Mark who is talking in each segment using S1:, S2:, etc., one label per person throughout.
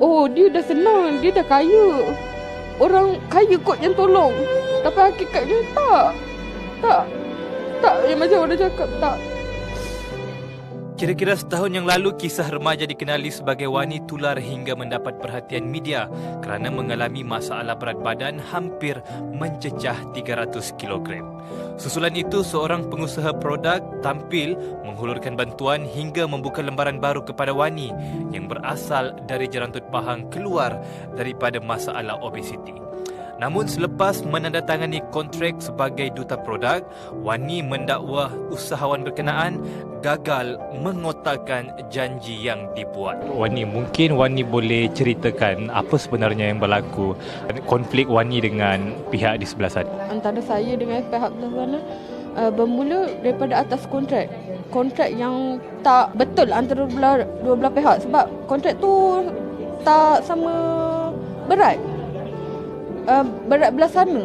S1: Oh, dia dah senang, dia dah kaya. Orang kaya kot yang tolong. Tapi hakikatnya tak. Tak. Tak, yang macam orang cakap tak.
S2: Kira-kira setahun yang lalu, kisah remaja dikenali sebagai Wani tular hingga mendapat perhatian media kerana mengalami masalah berat badan hampir mencecah 300 kilogram. Susulan itu, seorang pengusaha produk tampil menghulurkan bantuan hingga membuka lembaran baru kepada Wani yang berasal dari Jerantut Pahang keluar daripada masalah obesiti. Namun selepas menandatangani kontrak sebagai duta produk, Wani mendakwa usahawan berkenaan gagal mengotakkan janji yang dibuat. Mungkin Wani boleh ceritakan apa sebenarnya yang berlaku, konflik Wani dengan pihak di sebelah sana.
S1: Antara saya dengan pihak belah sana bermula daripada atas kontrak. Kontrak yang tak betul antara dua belah pihak sebab kontrak tu tak sama berat. Berat belah sana.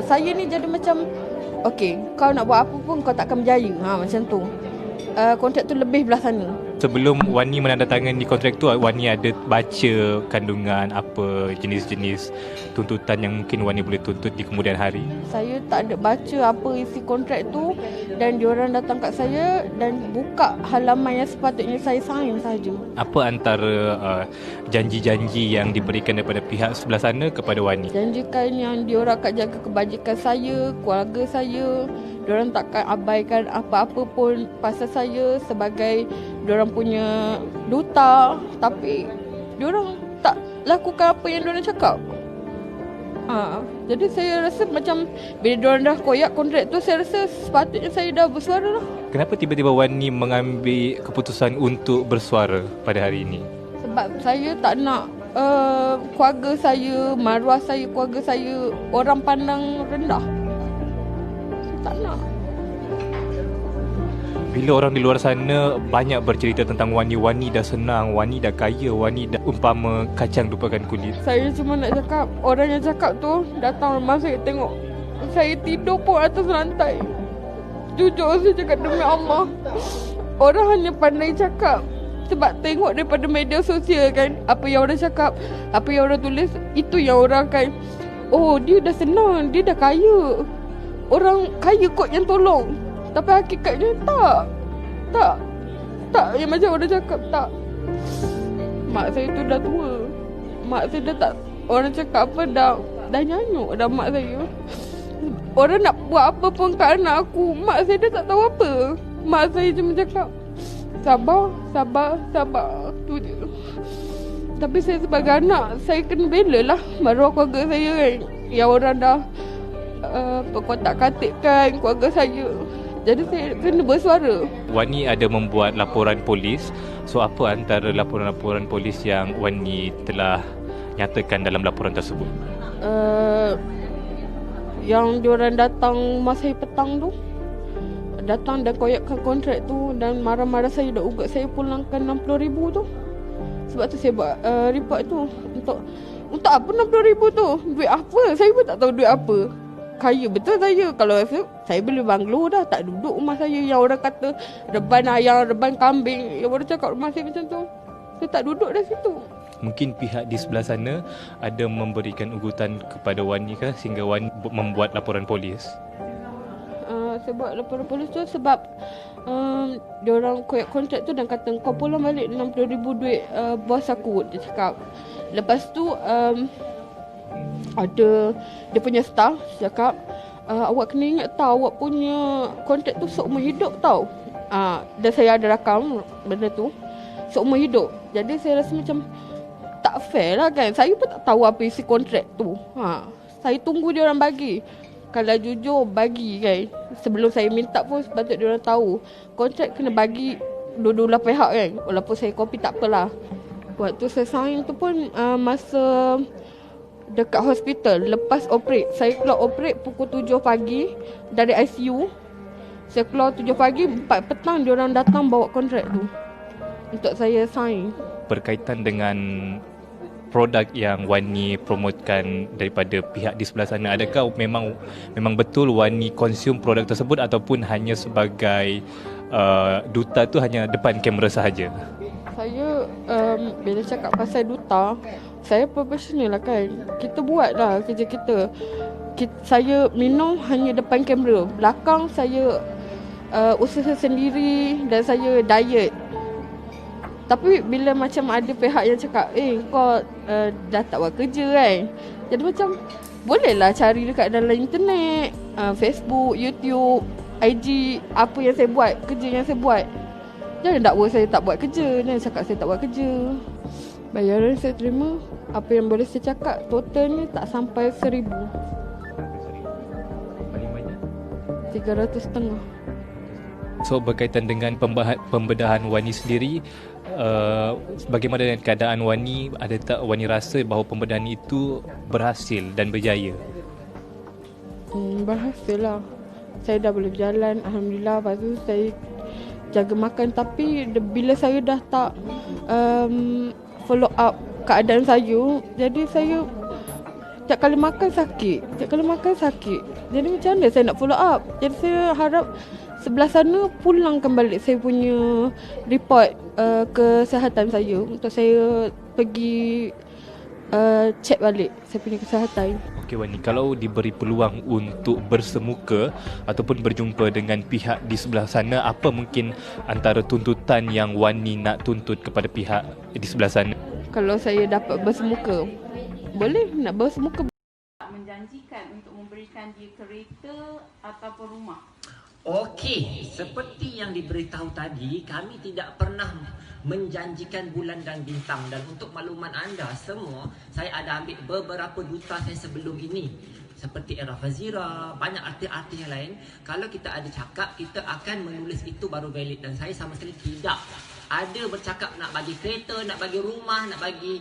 S1: Saya ni jadi macam, okey, kau nak buat apa pun kau takkan berjaya. Macam tu. Kontrak tu lebih belah sana.
S2: Sebelum Wani menandatangani kontrak tu, Wani ada baca kandungan apa jenis-jenis tuntutan yang mungkin Wani boleh tuntut di kemudian hari?
S1: Saya tak ada baca apa isi kontrak tu dan diorang datang kat saya dan buka halaman yang sepatutnya saya sign saja.
S2: Apa antara janji-janji yang diberikan daripada pihak sebelah sana kepada Wani?
S1: Janjikan yang diorang akan jaga kebajikan saya, keluarga saya. Diorang takkan abaikan apa-apa pun pasal saya sebagai diorang punya duta. Tapi diorang tak lakukan apa yang diorang cakap. Jadi saya rasa macam bila diorang dah koyak kontrak tu, saya rasa sepatutnya saya dah bersuara lah.
S2: Kenapa tiba-tiba Wani mengambil keputusan untuk bersuara pada hari ini?
S1: Sebab saya tak nak keluarga saya, maruah saya, keluarga saya orang pandang rendah. Tak nak.
S2: Bila orang di luar sana banyak bercerita tentang Wani dah senang, Wani dah kaya, Wani dah umpama kacang lupakan kulit.
S1: Saya cuma nak cakap, orang yang cakap tu datang rumah saya tengok saya tidur pun atas lantai. Jujur saya cakap demi Allah. Orang hanya pandai cakap sebab tengok daripada media sosial kan, apa yang orang cakap, apa yang orang tulis, itu yang orang akan, oh dia dah senang, dia dah kaya. Orang kaya kot yang tolong. Tapi hakikatnya tak. Yang macam orang cakap tak. Mak saya tu dah tua. Mak saya dah tak, orang cakap apa, dah nyanyuk dah mak saya. Orang nak buat apa pun kat anak aku, mak saya dah tak tahu apa. Mak saya cuma cakap sabar. Tu je. Tapi saya sebagai anak, saya kena bela lah maruah keluarga saya kan, yang orang dah perkotak-katikkan keluarga saya. Jadi saya kena bersuara.
S2: Wani ada membuat laporan polis. So apa antara laporan-laporan polis yang Wani telah nyatakan dalam laporan tersebut?
S1: Yang diorang datang masa petang tu, datang dan koyakkan kontrak tu dan marah-marah saya, dah ugat saya pulangkan 60,000 tu. Sebab tu saya buat report tu. Untuk apa 60,000 tu? Duit apa? Saya pun tak tahu duit apa. Kaya betul saya. Kalau saya beli banglo dah, tak duduk rumah saya yang orang kata reban ayam, reban kambing. Yang orang cakap rumah saya macam tu, saya tak duduk dah situ.
S2: Mungkin pihak di sebelah sana ada memberikan ugutan kepada Wani kah sehingga Wani membuat laporan polis?
S1: Saya buat laporan polis tu sebab diorang koyak kontrak tu dan kata kau pulang balik 60,000 duit bos aku, dia cakap. Lepas tu ada dia punya staff cakap, awak kena ingat tau, awak punya kontrak tu seumur hidup tau. Dan saya ada rakam benda tu, seumur hidup. Jadi saya rasa macam tak fair lah kan. Saya pun tak tahu apa isi kontrak tu. Saya tunggu dia orang bagi. Kalau jujur bagi kan, sebelum saya minta pun sepatutnya dia orang tahu kontrak kena bagi dua-dua pihak kan. Walaupun saya kopi tak apalah. Waktu saya sign tu pun masa dekat hospital, lepas operate. Saya keluar operate pukul 7 pagi dari ICU. Saya keluar 7 pagi, 4 petang diorang datang bawa kontrak tu untuk saya sign.
S2: Berkaitan dengan produk yang Wani promotkan daripada pihak di sebelah sana, adakah memang betul Wani konsum produk tersebut ataupun hanya sebagai duta tu hanya depan kamera sahaja?
S1: Saya bila cakap pasal duta, saya profesional lah kan. Kita buat lah kerja kita. Saya minum hanya depan kamera. Belakang saya usaha sendiri dan saya diet. Tapi bila macam ada pihak yang cakap, kau dah tak buat kerja kan. Jadi macam, bolehlah cari dekat dalam internet, Facebook, YouTube, IG, apa yang saya buat, kerja yang saya buat. Jangan dakwa saya tak buat kerja. Jangan cakap saya tak buat kerja. Bayaran saya terima, apa yang boleh saya cakap, totalnya tak sampai 1,000.
S2: Paling banyak
S1: 300.5.
S2: So berkaitan dengan pembedahan Wani sendiri, bagaimana dengan keadaan Wani? Ada tak Wani rasa bahawa pembedahan itu berhasil dan berjaya?
S1: Berhasil lah. Saya dah boleh berjalan, Alhamdulillah. Lepas tu saya jaga makan. Tapi bila saya dah tak follow up keadaan saya, jadi saya tiap kali makan sakit. Jadi macam mana saya nak follow up? Jadi saya harap sebelah sana pulangkan balik saya punya report kesihatan saya untuk saya pergi check balik saya punya kesihatan.
S2: Okey Wani, kalau diberi peluang untuk bersemuka ataupun berjumpa dengan pihak di sebelah sana, apa mungkin antara tuntutan yang Wani nak tuntut kepada pihak di sebelah sana?
S1: Kalau saya dapat bersemuka, boleh nak bersemuka.
S3: Menjanjikan untuk memberikan dia kereta ataupun rumah.
S4: Okey, seperti yang diberitahu tadi, kami tidak pernah menjanjikan bulan dan bintang. Dan untuk makluman anda semua, saya ada ambil beberapa duta saya sebelum ini, seperti Era Fazira, banyak artis-artis yang lain. Kalau kita ada cakap, kita akan menulis itu baru valid. Dan saya sama sekali tidak ada bercakap nak bagi kereta, nak bagi rumah, nak bagi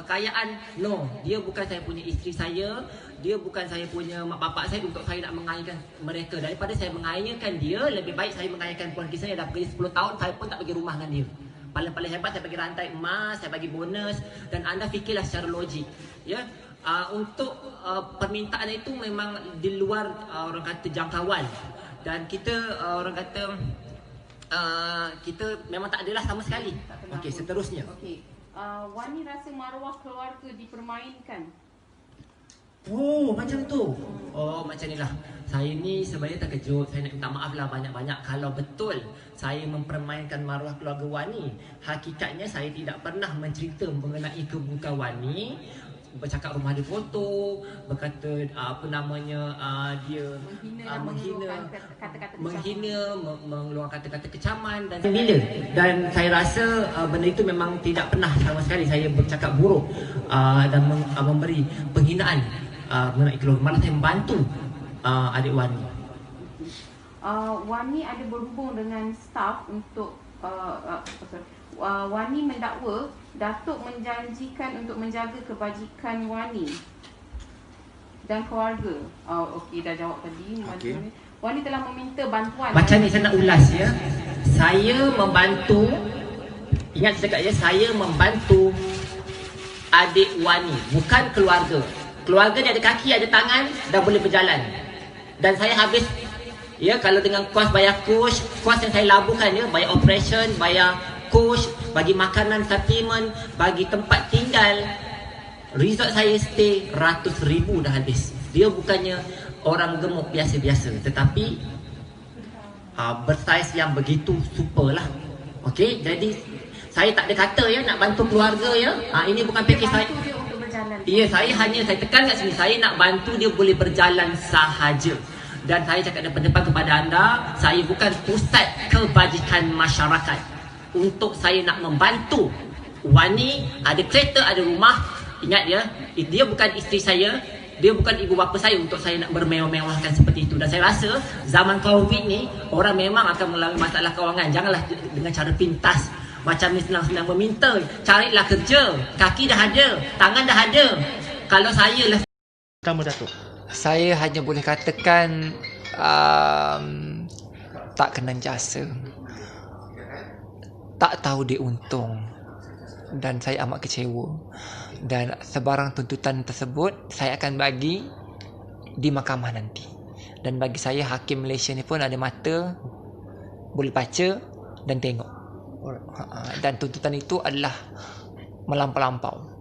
S4: kekayaan. No, dia bukan saya punya isteri saya, dia bukan saya punya mak bapak saya untuk saya nak mengayakan mereka. Daripada saya mengayakan dia, lebih baik saya mengayakan keluarga saya. Dah bekerja 10 tahun, saya pun tak bagi rumah dengan dia. Paling-paling hebat saya bagi rantai emas, saya bagi bonus. Dan anda fikirlah secara logik, ya. Untuk permintaan itu memang di luar orang kata jangkauan. Dan kita orang kata kita memang tak adalah sama sekali. Okey, seterusnya.
S3: Okey. Wani rasa maruah keluarga dipermainkan.
S4: Oh, macam tu. Oh, macam inilah. Saya ni sebenarnya terkejut. Saya nak minta maaf lah banyak-banyak kalau betul saya mempermainkan maruah keluarga Wani. Hakikatnya saya tidak pernah mencerita mengenai keburukan Wani. Bercakap rumah dia foto, berkata dia mengeluarkan kata-kata kecaman dan bila. Dan saya rasa benda itu memang tidak pernah sama sekali saya bercakap buruk dan memberi penghinaan mengenai keluarga. Malah saya membantu adik Wani.
S3: Wani ada berhubung dengan staf untuk Wani mendakwa Datuk menjanjikan untuk menjaga kebajikan Wani dan keluarga. Okey, dah jawab tadi. Okay. Wani telah meminta bantuan.
S4: Macam ni saya nak ulas ya. Saya membantu, ingat saya cakap ya, saya membantu adik Wani, bukan keluarga. Keluarga dia ada kaki, ada tangan, dah boleh berjalan. Dan saya habis, ya, kalau dengan kos bayar kos yang saya labuhkan ya, bayar operation, bayar kos, bagi makanan supplement, bagi tempat tinggal. Resort saya stay ratus ribu dah habis. Dia bukannya orang gemuk biasa-biasa, tetapi bersaiz yang begitu super lah. Okey, jadi saya tak ada kata ya nak bantu keluarga ya. Ini bukan package saya. Ya, saya tekan kat sini, saya nak bantu dia boleh berjalan sahaja. Dan saya cakap depan-depan kepada anda, saya bukan pusat kebajikan masyarakat. Untuk saya nak membantu Wani ada kereta, ada rumah. Ingat ya, dia bukan isteri saya, dia bukan ibu bapa saya untuk saya nak bermewah-mewahkan seperti itu. Dan saya rasa zaman Covid ni orang memang akan mengalami masalah kewangan. Janganlah dengan cara pintas macam ni senang-senang meminta. Carilah kerja, kaki dah ada, tangan dah ada. Kalau saya lah
S5: Pertama Datuk,
S6: saya hanya boleh katakan tak kena jasa, tak tahu dia untung, dan saya amat kecewa. Dan sebarang tuntutan tersebut saya akan bagi di mahkamah nanti. Dan bagi saya, hakim Malaysia ni pun ada mata, boleh baca dan tengok. Dan tuntutan itu adalah melampau-lampau.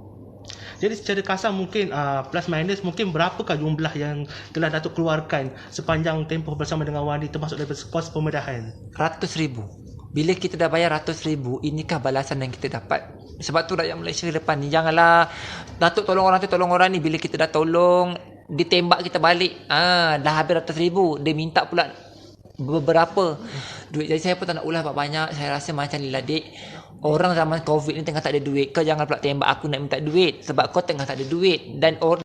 S5: Jadi secara kasar mungkin plus minus mungkin berapakah jumlah yang telah Datuk keluarkan sepanjang tempoh bersama dengan Wani termasuk daripada kos pembedahan?
S6: 100,000. Bila kita dah bayar 100,000, inikah balasan yang kita dapat? Sebab tu rakyat Malaysia ke depan ni, janganlah Datuk tolong orang tu, tolong orang ni. Bila kita dah tolong, ditembak kita balik. Dah habis 100,000, dia minta pula beberapa duit. Jadi saya pun tak nak ulah banyak. Saya rasa macam ni lah, Dik. Orang zaman COVID ni tengah tak ada duit. Kau jangan pula tembak aku nak minta duit sebab kau tengah tak ada duit. Dan orang